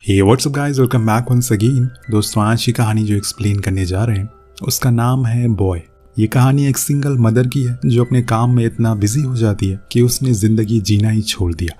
हे what's up guys, welcome back once again. दोस्तों, आज की कहानी जो एक्सप्लेन करने जा रहे हैं उसका नाम है बॉय। ये कहानी एक सिंगल मदर की है जो अपने काम में इतना बिजी हो जाती है कि उसने ज़िंदगी जीना ही छोड़ दिया।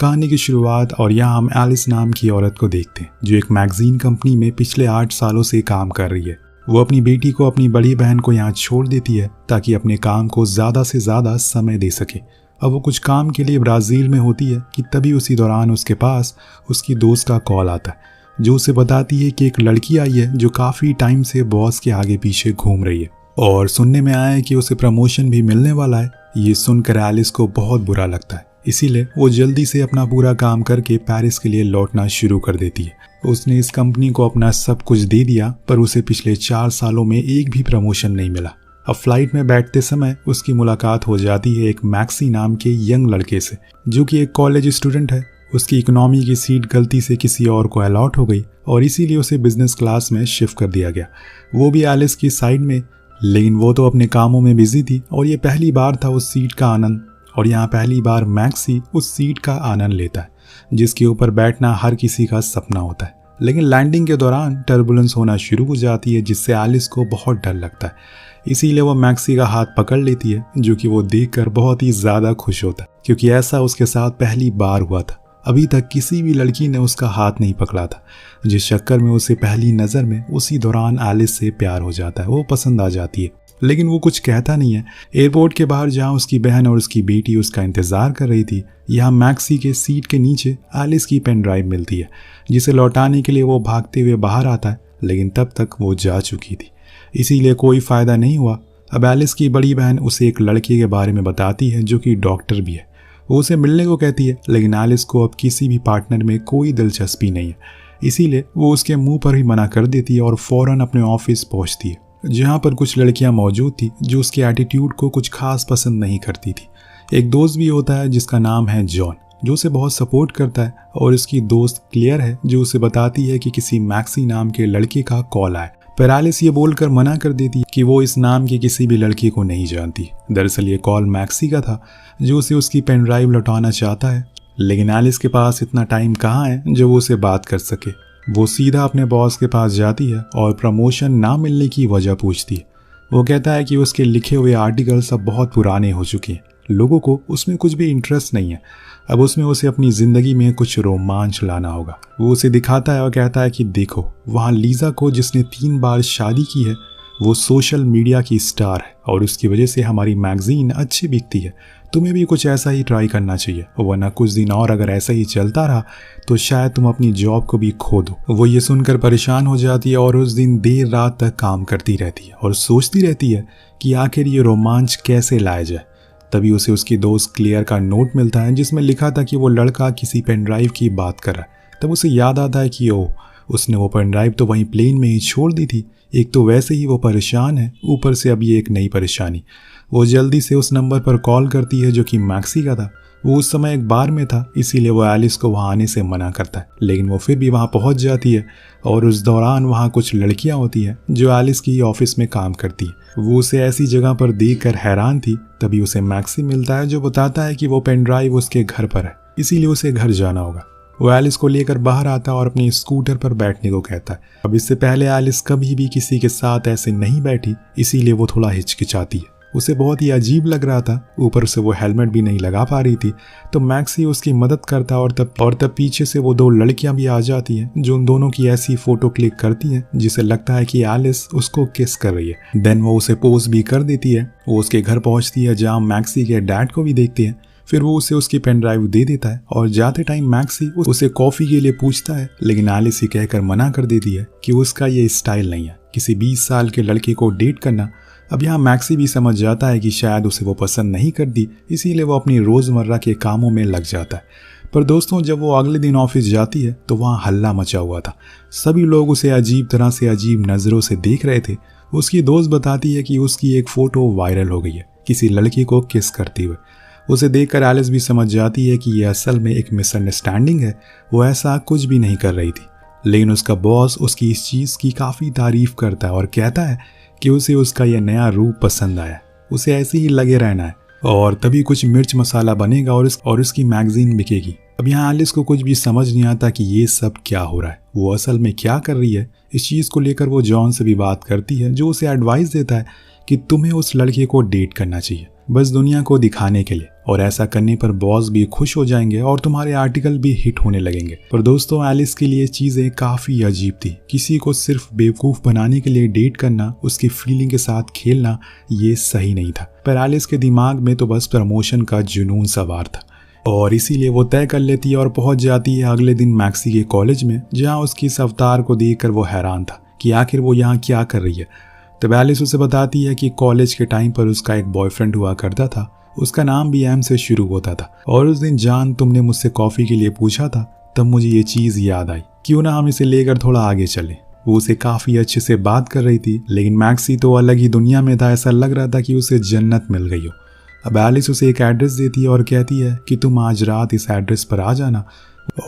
कहानी की शुरुआत और यहाँ हम एलिस नाम की औरत को देखते हैं जो एक मैगजीन कंपनी में पिछले 8 सालों से काम कर रही है। वो अपनी बेटी को अपनी बड़ी बहन को यहाँ छोड़ देती है ताकि अपने काम को ज़्यादा से ज़्यादा समय दे सके। अब वो कुछ काम के लिए ब्राज़ील में होती है कि तभी उसी दौरान उसके पास उसकी दोस्त का कॉल आता है जो उसे बताती है कि एक लड़की आई है जो काफ़ी टाइम से बॉस के आगे पीछे घूम रही है और सुनने में आया है कि उसे प्रमोशन भी मिलने वाला है। ये सुनकर एलिस को बहुत बुरा लगता है, इसीलिए वो जल्दी से अपना पूरा काम करके पेरिस के लिए लौटना शुरू कर देती है। उसने इस कंपनी को अपना सब कुछ दे दिया पर उसे पिछले 4 सालों में एक भी प्रमोशन नहीं मिला। अब फ्लाइट में बैठते समय उसकी मुलाकात हो जाती है एक मैक्सी नाम के यंग लड़के से जो कि एक कॉलेज स्टूडेंट है। उसकी इकोनॉमी की सीट गलती से किसी और को अलॉट हो गई और इसीलिए उसे बिजनेस क्लास में शिफ्ट कर दिया गया, वो भी एलिस की साइड में। लेकिन वो तो अपने कामों में बिजी थी और ये पहली बार था उस सीट का आनंद, और यहाँ पहली बार मैक्सी उस सीट का आनंद लेता है जिसके ऊपर बैठना हर किसी का सपना होता है। लेकिन लैंडिंग के दौरान टर्बुलेंस होना शुरू हो जाती है जिससे एलिस को बहुत डर लगता है। इसीलिए वो मैक्सी का हाथ पकड़ लेती है जो कि वो देखकर बहुत ही ज़्यादा खुश होता है क्योंकि ऐसा उसके साथ पहली बार हुआ था। अभी तक किसी भी लड़की ने उसका हाथ नहीं पकड़ा था, जिस चक्कर में उसे पहली नज़र में उसी दौरान एलिस से प्यार हो जाता है। वो पसंद आ जाती है लेकिन वो कुछ कहता नहीं है। एयरपोर्ट के बाहर जहाँ उसकी बहन और उसकी बेटी उसका इंतज़ार कर रही थी, यहाँ मैक्सी के सीट के नीचे एलिस की पेन ड्राइव मिलती है जिसे लौटाने के लिए वो भागते हुए बाहर आता है, लेकिन तब तक वो जा चुकी थी, इसीलिए कोई फ़ायदा नहीं हुआ। अब एलिस की बड़ी बहन उसे एक लड़के के बारे में बताती है जो कि डॉक्टर भी है। वो उसे मिलने को कहती है लेकिन एलिस को अब किसी भी पार्टनर में कोई दिलचस्पी नहीं है, इसीलिए वो उसके मुंह पर ही मना कर देती है और फ़ौरन अपने ऑफिस पहुंचती है जहां पर कुछ लड़कियां मौजूद थी जो उसके एटीट्यूड को कुछ खास पसंद नहीं करती थी। एक दोस्त भी होता है जिसका नाम है जॉन जो उसे बहुत सपोर्ट करता है, और उसकी दोस्त क्लियर है जो उसे बताती है कि किसी मैक्सी नाम के लड़के का कॉल आया। पर एलिस ये बोलकर मना कर देती है कि वो इस नाम की किसी भी लड़की को नहीं जानती। दरअसल ये कॉल मैक्सी का था जो उसे उसकी पेन ड्राइव लौटाना चाहता है, लेकिन एलिस के पास इतना टाइम कहाँ है जो वो उसे बात कर सके। वो सीधा अपने बॉस के पास जाती है और प्रमोशन ना मिलने की वजह पूछती है। वो कहता है कि उसके लिखे हुए आर्टिकल सब बहुत पुराने हो चुके हैं, लोगों को उसमें कुछ भी इंटरेस्ट नहीं है। अब उसमें उसे अपनी ज़िंदगी में कुछ रोमांच लाना होगा। वो उसे दिखाता है और कहता है कि देखो, वहाँ लीज़ा को जिसने 3 बार शादी की है वो सोशल मीडिया की स्टार है और उसकी वजह से हमारी मैगज़ीन अच्छी बिकती है। तुम्हें भी कुछ ऐसा ही ट्राई करना चाहिए, वरना कुछ दिन और अगर ऐसा ही चलता रहा तो शायद तुम अपनी जॉब को भी खो दो। वो ये सुनकर परेशान हो जाती है और उस दिन देर रात तक काम करती रहती है और सोचती रहती है कि आखिर ये रोमांच कैसे लाया जाए। तभी उसे उसकी दोस्त क्लियर का नोट मिलता है जिसमें लिखा था कि वो लड़का किसी पेन ड्राइव की बात कर रहा है। तब उसे याद आता है कि उसने वो पेन ड्राइव तो वहीं प्लेन में ही छोड़ दी थी। एक तो वैसे ही वो परेशान है, ऊपर से अब ये एक नई परेशानी। वो जल्दी से उस नंबर पर कॉल करती है जो कि मैक्सी का था। वो उस समय एक बार में था, इसीलिए वो एलिस को वहाँ आने से मना करता है, लेकिन वो फिर भी वहाँ पहुँच जाती है और उस दौरान वहाँ कुछ लड़कियाँ होती हैं जो एलिस की ऑफिस में काम करती हैं। वो उसे ऐसी जगह पर देखकर हैरान थी। तभी उसे मैक्सी मिलता है जो बताता है कि वो पेन ड्राइव उसके घर पर है, इसीलिए उसे घर जाना होगा। वो एलिस को लेकर बाहर आता और अपनी स्कूटर पर बैठने को कहता है। अब इससे पहले एलिस कभी भी किसी के साथ ऐसे नहीं बैठी, इसीलिए वो थोड़ा हिचकिचाती है। उसे बहुत ही अजीब लग रहा था, ऊपर से वो हेलमेट भी नहीं लगा पा रही थी। तो मैक्सी उसकी मदद करता और तब पीछे से वो 2 लड़कियां भी आ जाती हैं जो उन दोनों की ऐसी फोटो क्लिक करती हैं जिसे लगता है कि एलिस उसको किस कर रही है। देन वो उसे पोज भी कर देती है। वो उसके घर पहुंचती है जहाँ मैक्सी के डैड को भी देखती है। फिर वो उसे उसकी पेन ड्राइव दे देता है और जाते टाइम मैक्सी उसे कॉफ़ी के लिए पूछता है, लेकिन एलिस ये कहकर मना कर देती है कि उसका ये स्टाइल नहीं है किसी 20 साल के लड़के को डेट करना। अब यहाँ मैक्सी भी समझ जाता है कि शायद उसे वो पसंद नहीं करती, इसीलिए वो अपनी रोज़मर्रा के कामों में लग जाता है। पर दोस्तों, जब वो अगले दिन ऑफिस जाती है तो वहाँ हल्ला मचा हुआ था। सभी लोग उसे अजीब तरह से अजीब नज़रों से देख रहे थे। उसकी दोस्त बताती है कि उसकी एक फ़ोटो वायरल हो गई है किसी लड़के को किस करते हुए। उसे देखकर एलिस भी समझ जाती है कि यह असल में एक मिसअंडरस्टैंडिंग है। वो ऐसा कुछ भी नहीं कर रही थी, लेकिन उसका बॉस उसकी इस चीज़ की काफ़ी तारीफ़ करता है और कहता है कि उसे उसका यह नया रूप पसंद आया, उसे ऐसे ही लगे रहना है और तभी कुछ मिर्च मसाला बनेगा और उसकी मैगजीन बिकेगी। अब यहाँ एलिस को कुछ भी समझ नहीं आता कि ये सब क्या हो रहा है, वो असल में क्या कर रही है। इस चीज़ को लेकर वो जॉन से भी बात करती है, जो उसे एडवाइस देता है कि तुम्हें उस लड़के को डेट करना चाहिए, बस दुनिया को दिखाने के लिए, और ऐसा करने पर बॉस भी खुश हो जाएंगे और तुम्हारे आर्टिकल भी हिट होने लगेंगे। पर दोस्तों, एलिस के लिए चीज़ें काफ़ी अजीब थी। किसी को सिर्फ बेवकूफ़ बनाने के लिए डेट करना, उसकी फीलिंग के साथ खेलना, ये सही नहीं था। पर एलिस के दिमाग में तो बस प्रमोशन का जुनून सवार था, और इसीलिए वो तय कर लेती है और पहुंच जाती है अगले दिन मैक्सी के कॉलेज में, जहां उसकी इस अवतार को देखकर वो हैरान था कि आखिर वो यहाँ क्या कर रही है। तब एलिस उसे बताती है कि कॉलेज के टाइम पर उसका एक बॉयफ्रेंड हुआ करता था, उसका नाम भी एम से शुरू होता था, और उस दिन जान तुमने मुझसे कॉफ़ी के लिए पूछा था, तब मुझे ये चीज़ याद आई, क्यों ना हम इसे लेकर थोड़ा आगे चलें। वो उसे काफ़ी अच्छे से बात कर रही थी, लेकिन मैक्सी तो अलग ही दुनिया में था, ऐसा लग रहा था कि उसे जन्नत मिल गई हो। अब एलिस उसे एक एड्रेस देती है और कहती है कि तुम आज रात इस एड्रेस पर आ जाना।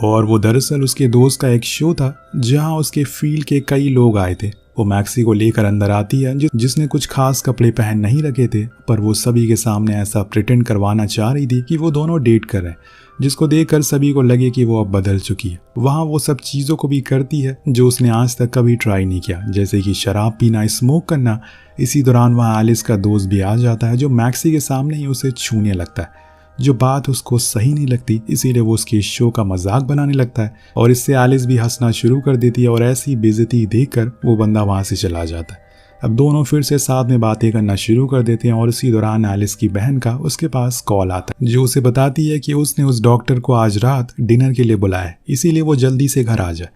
और वो दरअसल उसके दोस्त का एक शो था, जहां उसके फील्ड के कई लोग आए थे। वो मैक्सी को लेकर अंदर आती है, जिसने कुछ खास कपड़े पहन नहीं रखे थे, पर वो सभी के सामने ऐसा प्रिटेंड करवाना चाह रही थी कि वो दोनों डेट कर रहे हैं, जिसको देखकर सभी को लगे कि वो अब बदल चुकी है। वहाँ वो सब चीज़ों को भी करती है जो उसने आज तक कभी ट्राई नहीं किया, जैसे कि शराब पीना, स्मोक करना। इसी दौरान वहाँ एलिस का दोस्त भी आ जाता है, जो मैक्सी के सामने ही उसे छूने लगता है, जो बात उसको सही नहीं लगती, इसीलिए वो उसके शो का मजाक बनाने लगता है, और इससे एलिस भी हंसना शुरू कर देती है, और ऐसी बेइज्जती देखकर वो बंदा वहाँ से चला जाता है। अब दोनों फिर से साथ में बातें करना शुरू कर देते हैं, और इसी दौरान एलिस की बहन का उसके पास कॉल आता है, जो उसे बताती है कि उसने उस डॉक्टर को आज रात डिनर के लिए बुलाया है, इसीलिए वो जल्दी से घर आ जाए।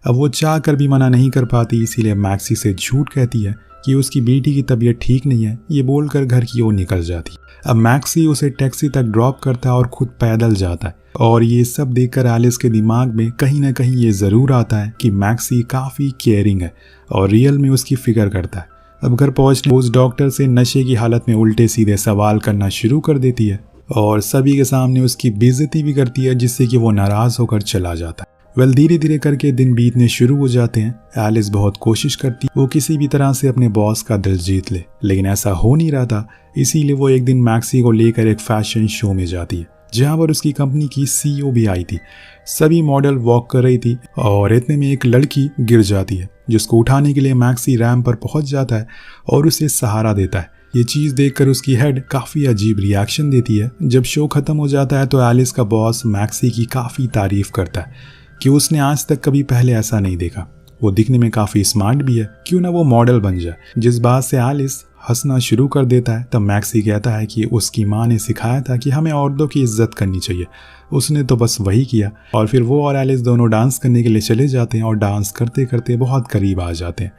अब वो चाह कर भी मना नहीं कर पाती, इसीलिए मैक्सी से झूठ कहती है कि उसकी बेटी की तबीयत ठीक नहीं है, ये बोलकर घर की ओर निकल जाती। अब मैक्सी उसे टैक्सी तक ड्रॉप करता है और खुद पैदल जाता है, और ये सब देखकर एलिस के दिमाग में कहीं ना कहीं ये ज़रूर आता है कि मैक्सी काफ़ी केयरिंग है और रियल में उसकी फिक्र करता है। अब घर पहुंचने उस डॉक्टर से नशे की हालत में उल्टे सीधे सवाल करना शुरू कर देती है, और सभी के सामने उसकी बेइज्जती भी करती है, जिससे कि वो नाराज़ होकर चला जाता है। धीरे धीरे करके दिन बीतने शुरू हो जाते हैं। एलिस बहुत कोशिश करती वो किसी भी तरह से अपने बॉस का दिल जीत ले, लेकिन ऐसा हो नहीं रहा था। इसीलिए वो एक दिन मैक्सी को लेकर एक फैशन शो में जाती है, जहां पर उसकी कंपनी की सीईओ भी आई थी। सभी मॉडल वॉक कर रही थी, और इतने में एक लड़की गिर जाती है, जिसको उठाने के लिए मैक्सी रैंप पर पहुंच जाता है और उसे सहारा देता है। ये चीज़ देखकर उसकी हेड काफ़ी अजीब रिएक्शन देती है। जब शो खत्म हो जाता है तो एलिस का बॉस मैक्सी की काफ़ी तारीफ करता है कि उसने आज तक कभी पहले ऐसा नहीं देखा, वो दिखने में काफ़ी स्मार्ट भी है, क्यों ना वो मॉडल बन जाए। जिस बात से एलिस हंसना शुरू कर देता है, तब मैक्सी कहता है कि उसकी माँ ने सिखाया था कि हमें औरतों की इज्जत करनी चाहिए, उसने तो बस वही किया। और फिर वो और एलिस दोनों डांस करने के लिए चले जाते हैं, और डांस करते करते बहुत करीब आ जाते हैं।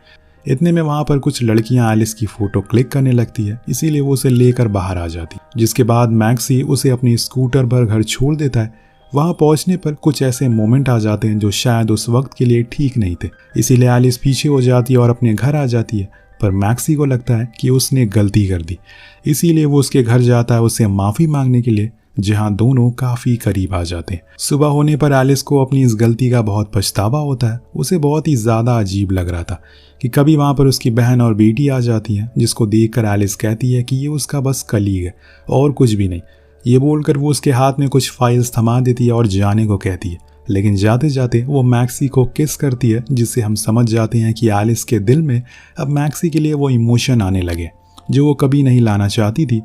इतने में वहाँ पर कुछ लड़कियाँ एलिस की फ़ोटो क्लिक करने लगती है, इसीलिए वो उसे लेकर बाहर आ जाती, जिसके बाद मैक्सी उसे अपनी स्कूटर पर घर छोड़ देता है। वहाँ पहुँचने पर कुछ ऐसे मोमेंट आ जाते हैं जो शायद उस वक्त के लिए ठीक नहीं थे, इसीलिए एलिस पीछे हो जाती है और अपने घर आ जाती है। पर मैक्सी को लगता है कि उसने गलती कर दी, इसीलिए वो उसके घर जाता है उससे माफ़ी मांगने के लिए, जहाँ दोनों काफ़ी करीब आ जाते हैं। सुबह होने पर एलिस को अपनी इस गलती का बहुत पछतावा होता है। उसे बहुत ही ज़्यादा अजीब लग रहा था कि कभी वहाँ पर उसकी बहन और बेटी आ जाती हैं, जिसको देखकर एलिस कहती है कि ये उसका बस कलीग है और कुछ भी नहीं। ये बोलकर वो उसके हाथ में कुछ फाइल्स थमा देती है और जाने को कहती है, लेकिन जाते जाते वो मैक्सी को किस करती है, जिससे हम समझ जाते हैं कि एलिस के दिल में अब मैक्सी के लिए वो इमोशन आने लगे जो वो कभी नहीं लाना चाहती थी।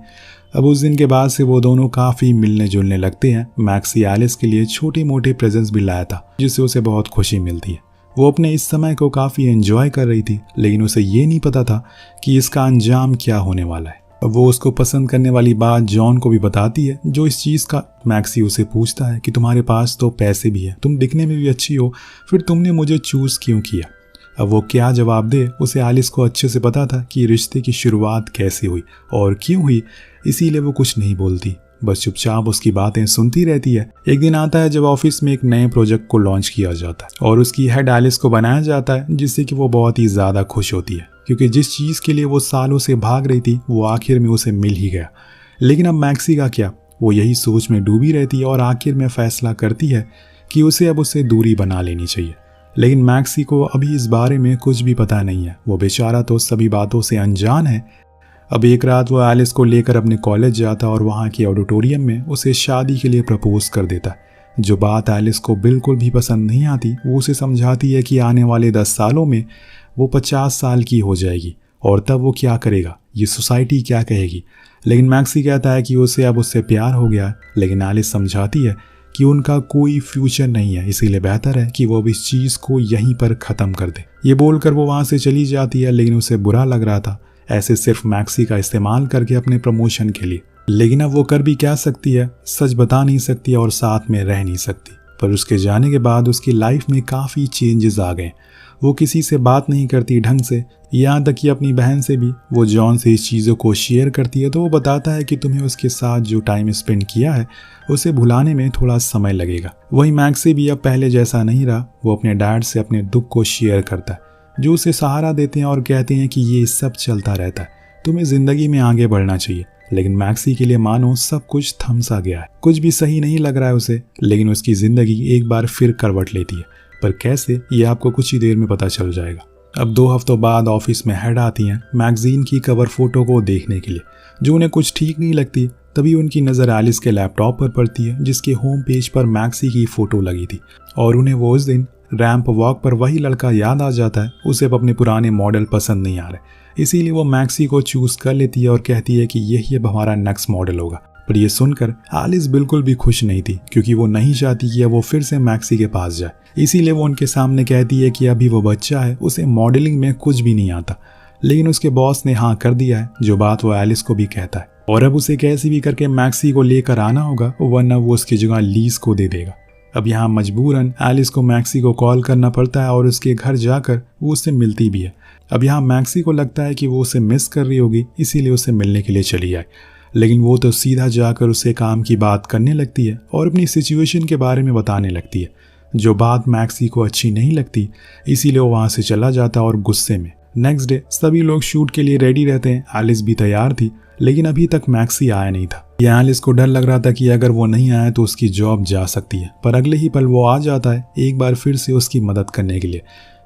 अब उस दिन के बाद से वो दोनों काफ़ी मिलने जुलने लगते हैं। मैक्सी एलिस के लिए छोटे मोटे प्रेजेंट्स भी लाया था, जिससे उसे बहुत खुशी मिलती है। वो अपने इस समय को काफ़ी एंजॉय कर रही थी, लेकिन उसे ये नहीं पता था कि इसका अंजाम क्या होने वाला है। अब वो उसको पसंद करने वाली बात जॉन को भी बताती है, जो इस चीज़ का मैक्सी उसे पूछता है कि तुम्हारे पास तो पैसे भी है, तुम दिखने में भी अच्छी हो, फिर तुमने मुझे चूज़ क्यों किया। अब वो क्या जवाब दे, उसे एलिस को अच्छे से पता था कि रिश्ते की शुरुआत कैसे हुई और क्यों हुई, इसीलिए वो कुछ नहीं बोलती, बस चुपचाप उसकी बातें सुनती रहती है। एक दिन आता है जब ऑफिस में एक नए प्रोजेक्ट को लॉन्च किया जाता है और उसकी हेड एलिस को बनाया जाता है, जिससे कि वो बहुत ही ज़्यादा खुश होती है, क्योंकि जिस चीज़ के लिए वो सालों से भाग रही थी वो आखिर में उसे मिल ही गया। लेकिन अब मैक्सी का क्या, वो यही सोच में डूबी रहती है और आखिर में फैसला करती है कि उसे अब उससे दूरी बना लेनी चाहिए। लेकिन मैक्सी को अभी इस बारे में कुछ भी पता नहीं है, वो बेचारा तो सभी बातों से अनजान है। अब एक रात वो एलिस को लेकर अपने कॉलेज जाता और वहाँ के ऑडिटोरियम में उसे शादी के लिए प्रपोज कर देता। जो बात एलिस को बिल्कुल भी पसंद नहीं आती। वो उसे समझाती है कि आने वाले 10 सालों में वो 50 साल की हो जाएगी और तब वो क्या करेगा, ये सोसाइटी क्या कहेगी। लेकिन मैक्सी कहता है कि उसे अब उससे प्यार हो गया है। लेकिन एलिस समझाती है कि उनका कोई फ्यूचर नहीं है, इसीलिए बेहतर है कि वो अब इस चीज़ को यहीं पर ख़त्म कर दे। ये बोलकर वो वहाँ से चली जाती है, लेकिन उसे बुरा लग रहा था ऐसे सिर्फ मैक्सी का इस्तेमाल करके अपने प्रमोशन के लिए। लेकिन अब वो कर भी क्या सकती है, सच बता नहीं सकती और साथ में रह नहीं सकती। पर उसके जाने के बाद उसकी लाइफ में काफ़ी चेंजेस आ गए। वो किसी से बात नहीं करती ढंग से, यहाँ तक कि अपनी बहन से भी। वो जॉन से इस चीज़ों को शेयर करती है तो वो बताता है कि तुम्हें उसके साथ जो टाइम स्पेंड किया है उसे भुलाने में थोड़ा समय लगेगा। वही मैक्सी भी अब पहले जैसा नहीं रहा। वो अपने डैड से अपने दुख को शेयर करता है, जो उसे सहारा देते हैं और कहते हैं कि ये सब चलता रहता है, तुम्हें ज़िंदगी में आगे बढ़ना चाहिए। लेकिन मैक्सी के लिए मानो सब कुछ थम सा गया है, कुछ भी सही नहीं लग रहा है उसे। लेकिन उसकी ज़िंदगी एक बार फिर करवट लेती है, पर कैसे ये आपको कुछ ही देर में पता चल जाएगा। अब 2 हफ्तों बाद ऑफिस में हेड आती हैं मैगजीन की कवर फोटो को देखने के लिए, जो उन्हें कुछ ठीक नहीं लगती। तभी उनकी नज़र एलिस के लैपटॉप पर पड़ती है, जिसके होम पेज पर मैक्सी की फ़ोटो लगी थी। और उन्हें वो उस दिन रैंप वॉक पर वही लड़का याद आ जाता है। उसे अब अपने पुराने मॉडल पसंद नहीं आ रहे, इसीलिए वो मैक्सी को चूज़ कर लेती है और कहती है कि यही अब हमारा नेक्स्ट मॉडल होगा। पर यह सुनकर एलिस बिल्कुल भी खुश नहीं थी, क्योंकि वो नहीं चाहती कि अब वो फिर से मैक्सी के पास जाए। इसीलिए वो उनके सामने कहती है कि अभी वो बच्चा है, उसे मॉडलिंग में कुछ भी नहीं आता। लेकिन उसके बॉस ने हाँ कर दिया है, जो बात वो एलिस को भी कहता है। और अब उसे कैसे भी करके मैक्सी को लेकर आना होगा, वरना वो उसकी जगह लीज को दे देगा। अब यहाँ मजबूरन एलिस को मैक्सी को कॉल करना पड़ता है और उसके घर जाकर वो उससे मिलती भी है। अब यहाँ मैक्सी को लगता है कि वो उसे मिस कर रही होगी, इसीलिए उसे मिलने के लिए चली आए। लेकिन वो तो सीधा जाकर उसे काम की बात करने लगती है और अपनी सिचुएशन के बारे में बताने लगती है, जो बात मैक्सी को अच्छी नहीं लगती। इसीलिए वो वहाँ से चला जाता और गुस्से में। नेक्स्ट डे सभी लोग शूट के लिए रेडी रहते हैं। एलिस भी तैयार थी, लेकिन अभी तक मैक्सी आया नहीं था। यह एलिस को डर लग रहा था कि अगर वो नहीं आया तो उसकी जॉब जा सकती है। पर अगले ही पल वो आ जाता है, एक बार फिर से उसकी मदद करने के लिए,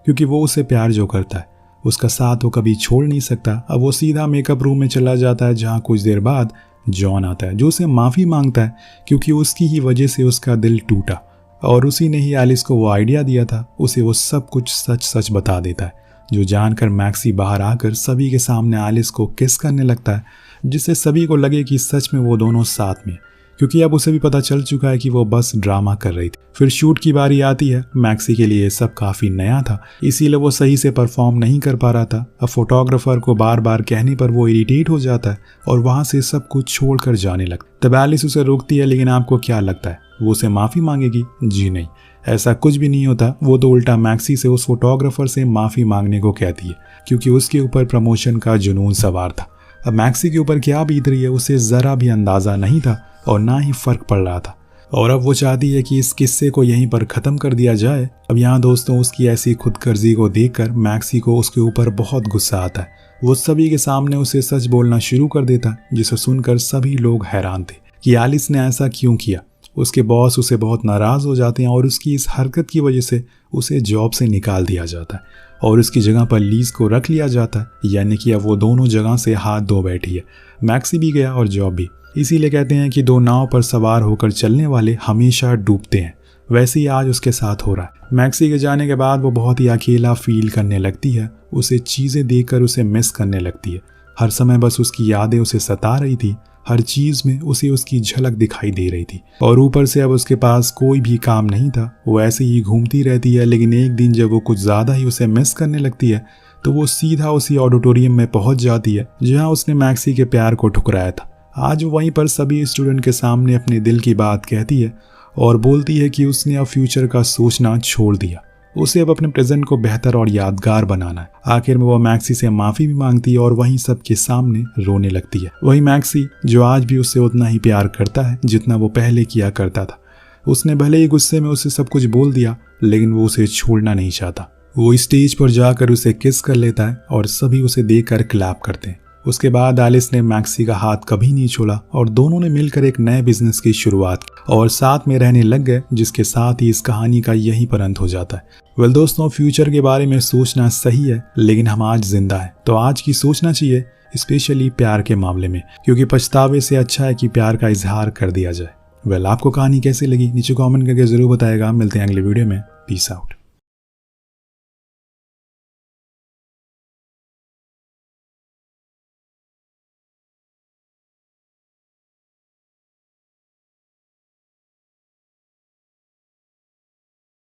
क्योंकि वो उसे प्यार जो करता है, उसका साथ वो कभी छोड़ नहीं सकता। अब वो सीधा मेकअप रूम में चला जाता है, जहाँ कुछ देर बाद जॉन आता है, जो उसे माफ़ी मांगता है क्योंकि उसकी ही वजह से उसका दिल टूटा। और उसी ने ही एलिस को वो आइडिया दिया था। उसे वो सब कुछ सच सच बता देता है, जो जानकर मैक्सी बाहर आकर सभी के सामने एलिस को किस करने लगता है, जिससे सभी को लगे कि सच में वो दोनों साथ में, क्योंकि अब उसे भी पता चल चुका है कि वो बस ड्रामा कर रही थी। फिर शूट की बारी आती है। मैक्सी के लिए सब काफ़ी नया था, इसीलिए वो सही से परफॉर्म नहीं कर पा रहा था। अब फोटोग्राफर को बार बार कहने पर वो इरिटेट हो जाता है और वहाँ से सब कुछ छोड़कर जाने लगता। तब एलिस उसे रोकती है, लेकिन आपको क्या लगता है वो उसे माफ़ी मांगेगी? जी नहीं, ऐसा कुछ भी नहीं होता। वो तो उल्टा मैक्सी से उस फोटोग्राफर से माफ़ी मांगने को कहती है, क्योंकि उसके ऊपर प्रमोशन का जुनून सवार था। अब मैक्सी के ऊपर क्या बीत रही है उसे ज़रा भी अंदाज़ा नहीं था और ना ही फ़र्क पड़ रहा था। और अब वो चाहती है कि इस किस्से को यहीं पर ख़त्म कर दिया जाए। अब यहाँ दोस्तों उसकी ऐसी खुदगर्जी को देखकर मैक्सी को उसके ऊपर बहुत गुस्सा आता है। वो सभी के सामने उसे सच बोलना शुरू कर देता, जिसे सुनकर सभी लोग हैरान थे कि एलिस ने ऐसा क्यों किया। उसके बॉस उसे बहुत नाराज़ हो जाते हैं और उसकी इस हरकत की वजह से उसे जॉब से निकाल दिया जाता है और उसकी जगह पर लीज को रख लिया जाता है। यानी कि अब वो दोनों जगह से हाथ धो बैठी है, मैक्सी भी गया और जॉब भी। इसीलिए कहते हैं कि 2 नाव पर सवार होकर चलने वाले हमेशा डूबते हैं। वैसे ही आज उसके साथ हो रहा है। मैक्सी के जाने के बाद वो बहुत ही अकेला फील करने लगती है। उसे चीज़ें देखकर उसे मिस करने लगती है। हर समय बस उसकी यादें उसे सता रही थी। हर चीज़ में उसे उसकी झलक दिखाई दे रही थी और ऊपर से अब उसके पास कोई भी काम नहीं था। वो ऐसे ही घूमती रहती है। लेकिन एक दिन जब वो कुछ ज़्यादा ही उसे मिस करने लगती है तो वो सीधा उसी ऑडिटोरियम में पहुंच जाती है जहां उसने मैक्सी के प्यार को ठुकराया था। आज वहीं पर सभी स्टूडेंट के सामने अपने दिल की बात कहती है और बोलती है कि उसने अब फ्यूचर का सोचना छोड़ दिया। उसे अब अपने प्रेजेंट को बेहतर और यादगार बनाना है। आखिर में वो मैक्सी से माफ़ी भी मांगती है और वहीं सबके सामने रोने लगती है। वही मैक्सी जो आज भी उससे उतना ही प्यार करता है जितना वो पहले किया करता था। उसने भले ही गुस्से में उसे सब कुछ बोल दिया, लेकिन वो उसे छोड़ना नहीं चाहता। वो स्टेज पर जाकर उसे किस कर लेता है और सभी उसे देखकर क्लैप करते हैं। उसके बाद एलिस ने मैक्सी का हाथ कभी नहीं छोड़ा और दोनों ने मिलकर एक नए बिजनेस की शुरुआत की और साथ में रहने लग गए, जिसके साथ ही इस कहानी का यही पर अंत हो जाता है। दोस्तों, फ्यूचर के बारे में सोचना सही है, लेकिन हम आज जिंदा हैं तो आज की सोचना चाहिए, स्पेशली प्यार के मामले में, क्योंकि पछतावे से अच्छा है कि प्यार का इजहार कर दिया जाए। वेल आपको कहानी कैसी लगी नीचे कमेंट करके जरूर बताएगा। मिलते हैं अगले वीडियो में। Peace out.